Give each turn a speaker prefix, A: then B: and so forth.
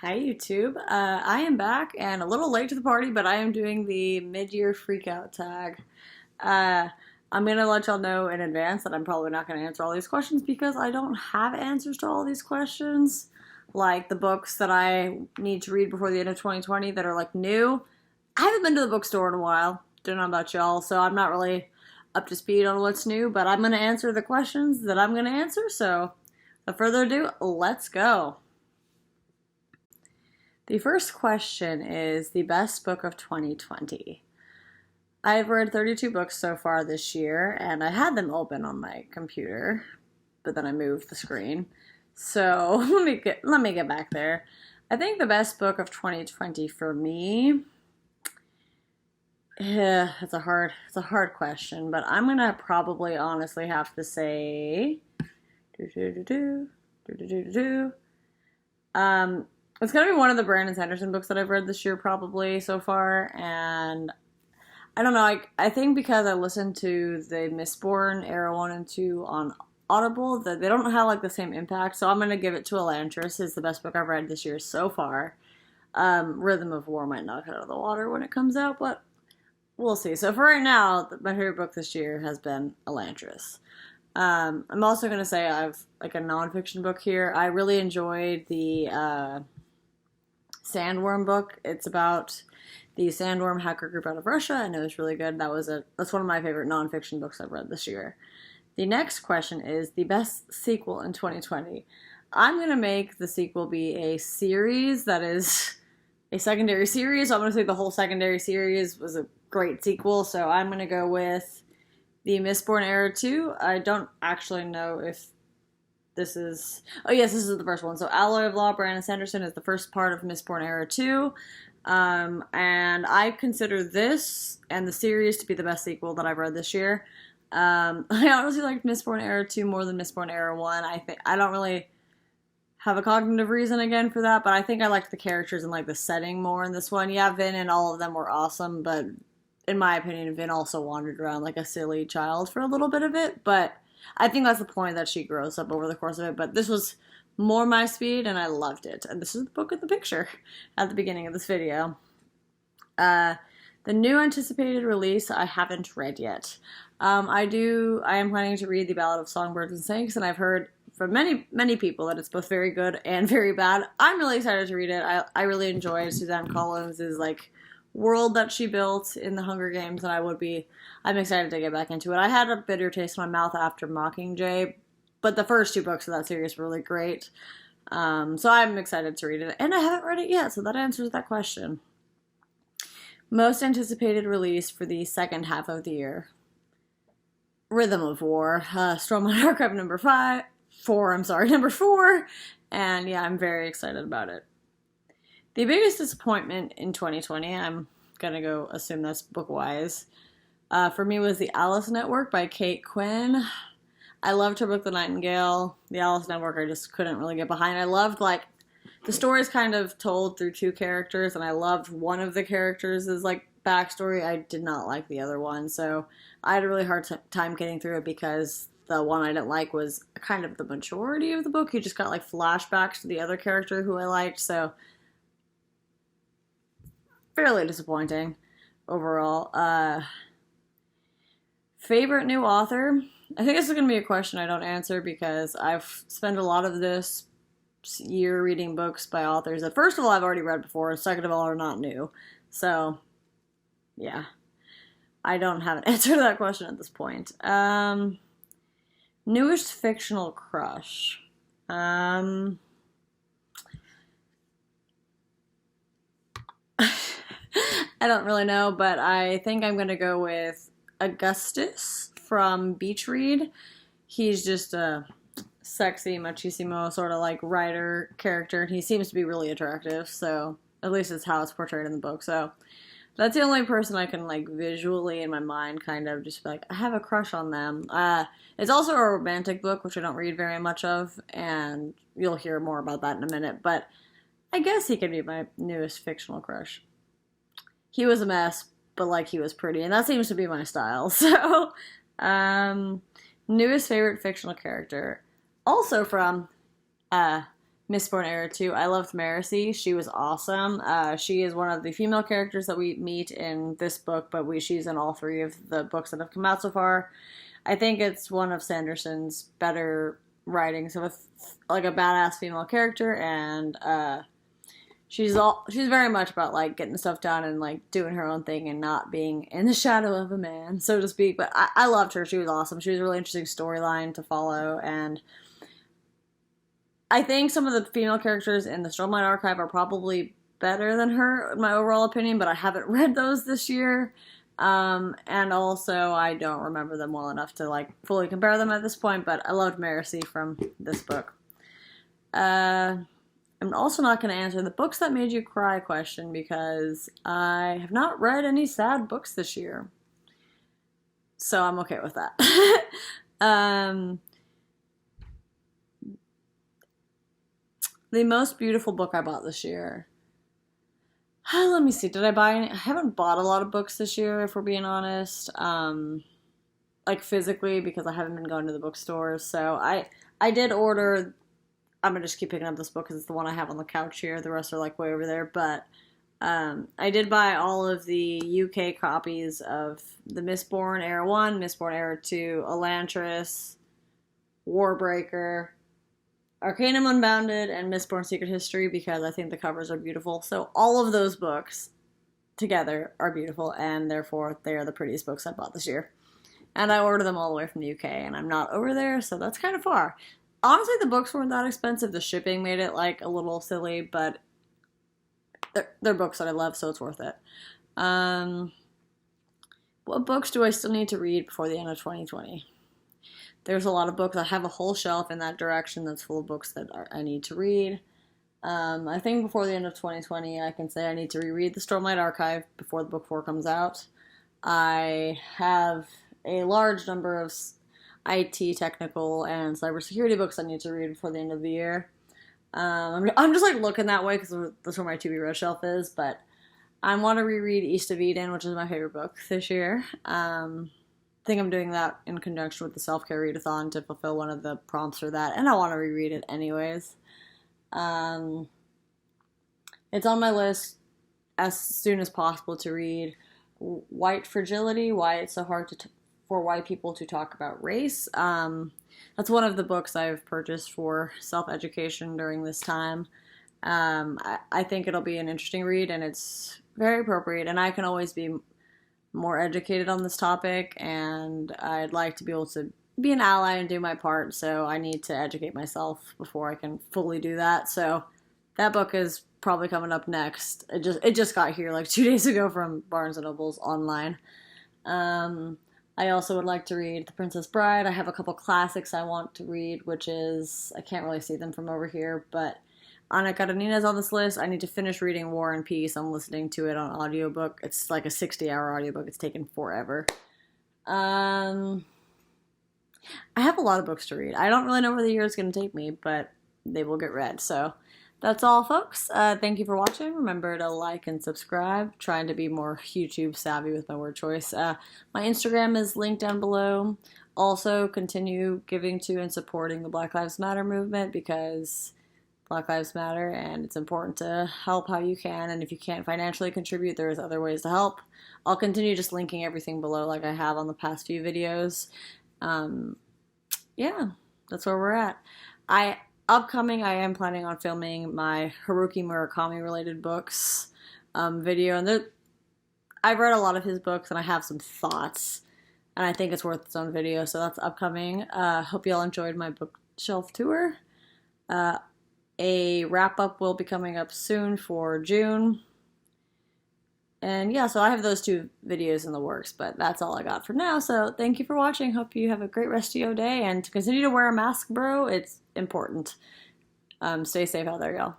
A: Hi YouTube. I am back and a little late to the party, but I am doing the mid-year Freakout Tag. Uh, I'm gonna let y'all know in advance that I'm probably not gonna answer all these questions because I don't have answers to all these questions. Like the books that I need to read before the end of 2020 that are like new. I haven't been to the bookstore in a while. Don't know about y'all, so I'm not really up to speed on what's new, but I'm gonna answer the questions that I'm gonna answer, so without further ado, let's go. The first question is the best book of 2020. I've read 32 books so far this year, and I had them open on my computer, but then I moved the screen. So let me get back there. I think the best book of 2020 for me, it's a hard question, but I'm gonna probably honestly have to say, it's gonna be one of the Brandon Sanderson books that I've read this year probably so far, and I don't know, I think because I listened to the Mistborn Era 1 and 2 on Audible, that they don't have like the same impact, so I'm gonna give it to Elantris. It's the best book I've read this year so far. Rhythm of War might knock it out of the water when it comes out, but we'll see. So for right now, my favorite book this year has been Elantris. I'm also gonna say I've like a nonfiction book here. I really enjoyed the Sandworm book. It's about the Sandworm hacker group out of Russia, and it was really good. That's one of my favorite nonfiction books I've read this year. The next question is the best sequel in 2020. I'm gonna make the sequel be a series that is a secondary series. So I'm gonna say the whole secondary series was a great sequel. So I'm gonna go with the Mistborn Era 2. I don't actually know if this is... Oh, yes, this is the first one. So Alloy of Law, Brandon Sanderson is the first part of Mistborn Era 2. And I consider this and the series to be the best sequel that I've read this year. I honestly liked Mistborn Era 2 more than Mistborn Era 1. I don't really have a cognitive reason again for that, but I think I liked the characters and like the setting more in this one. Yeah, Vin and all of them were awesome, but in my opinion, Vin also wandered around like a silly child for a little bit of it, but I think that's the point, that she grows up over the course of it, but this was more my speed, and I loved it. And this is the book in the picture at the beginning of this video. The new anticipated release I haven't read yet. I am planning to read The Ballad of Songbirds and Snakes, and I've heard from many people that it's both very good and very bad. I'm really excited to read it. I really enjoyed Suzanne Collins' like world that she built in the Hunger Games, and I'm excited to get back into it. I had a bitter taste in my mouth after Mockingjay, but the first two books of that series were really great. So I'm excited to read it, and I haven't read it yet, so that answers that question. Most anticipated release for the second half of the year. Rhythm of War, Stormlight Archive number 4, and yeah, I'm very excited about it. The biggest disappointment in 2020, I'm gonna go assume that's book-wise, for me was The Alice Network by Kate Quinn. I loved her book, The Nightingale. The Alice Network I just couldn't really get behind. I loved, like, the story's kind of told through two characters, and I loved one of the characters' like backstory. I did not like the other one, so I had a really hard time getting through it because the one I didn't like was kind of the majority of the book. You just got like flashbacks to the other character who I liked, so fairly disappointing overall. Favorite new author? I think this is going to be a question I don't answer because I've spent a lot of this year reading books by authors that, first of all, I've already read before, and second of all, are not new. So, yeah. I don't have an answer to that question at this point. Newest fictional crush. I don't really know, but I think I'm going to go with Augustus from Beach Read. He's just a sexy, machismo sort of like writer character, and he seems to be really attractive, so at least it's how it's portrayed in the book. So that's the only person I can like visually in my mind kind of just be like, I have a crush on them. It's also a romantic book, which I don't read very much of, and you'll hear more about that in a minute, but I guess he could be my newest fictional crush. He was a mess, but like he was pretty, and that seems to be my style. So newest favorite fictional character, also from Mistborn Era 2. I loved Marcy. She was awesome. She is one of the female characters that we meet in this book, but she's in all three of the books that have come out so far. I think it's one of Sanderson's better writings of like a badass female character, and she's very much about like getting stuff done and like doing her own thing and not being in the shadow of a man, so to speak. But I loved her. She was awesome. She was a really interesting storyline to follow, and I think some of the female characters in the Stormlight Archive are probably better than her, in my overall opinion, but I haven't read those this year. And also, I don't remember them well enough to, like, fully compare them at this point, but I loved Marcy from this book. I'm also not going to answer the books that made you cry question, because I have not read any sad books this year. So I'm okay with that. The most beautiful book I bought this year. Let me see. Did I buy any? I haven't bought a lot of books this year, if we're being honest. Like physically, because I haven't been going to the bookstores. So I did order. I'm gonna just keep picking up this book because it's the one I have on the couch here. The rest are like way over there. But I did buy all of the UK copies of the Mistborn Era 1, Mistborn Era 2, Elantris, Warbreaker, Arcanum Unbounded, and Mistborn Secret History, because I think the covers are beautiful. So all of those books together are beautiful, and therefore they are the prettiest books I bought this year. And I ordered them all the way from the UK, and I'm not over there, so that's kind of far. Honestly, the books weren't that expensive. The shipping made it like a little silly, but they're books that I love, so it's worth it. What books do I still need to read before the end of 2020? There's a lot of books. I have a whole shelf in that direction that's full of books that I need to read. I think before the end of 2020, I can say I need to reread the Stormlight Archive before the book 4 comes out. I have a large number of IT, technical, and cybersecurity books I need to read before the end of the year. I'm just like looking that way because that's where my to be read shelf is, but I want to reread East of Eden, which is my favorite book this year. I think I'm doing that in conjunction with the self-care readathon to fulfill one of the prompts for that, and I want to reread it anyways. It's on my list as soon as possible to read White Fragility, Why It's So Hard for White People to Talk About Race. That's one of the books I've purchased for self-education during this time. I think it'll be an interesting read, and it's very appropriate, and I can always be more educated on this topic, and I'd like to be able to be an ally and do my part, so I need to educate myself before I can fully do that. So that book is probably coming up next. It just got here like 2 days ago from Barnes & Noble's online. I also would like to read The Princess Bride. I have a couple classics I want to read, which is, I can't really see them from over here, but Ana Karenina's on this list. I need to finish reading War and Peace. I'm listening to it on audiobook. It's like a 60-hour audiobook. It's taken forever. I have a lot of books to read. I don't really know where the year is going to take me, but they will get read. So that's all, folks. Thank you for watching. Remember to like and subscribe. Trying to be more YouTube savvy with my word choice. My Instagram is linked down below. Also, continue giving to and supporting the Black Lives Matter movement, because Black Lives Matter, and it's important to help how you can, and if you can't financially contribute, there's other ways to help. I'll continue just linking everything below like I have on the past few videos. Yeah, that's where we're at. I am planning on filming my Haruki Murakami related books video, and I've read a lot of his books, and I have some thoughts, and I think it's worth its own video, so that's upcoming. Hope you all enjoyed my bookshelf tour. A wrap-up will be coming up soon for June. And yeah, so I have those 2 videos in the works, but that's all I got for now. So thank you for watching. Hope you have a great rest of your day, and to continue to wear a mask, bro. It's important. Stay safe out there, y'all.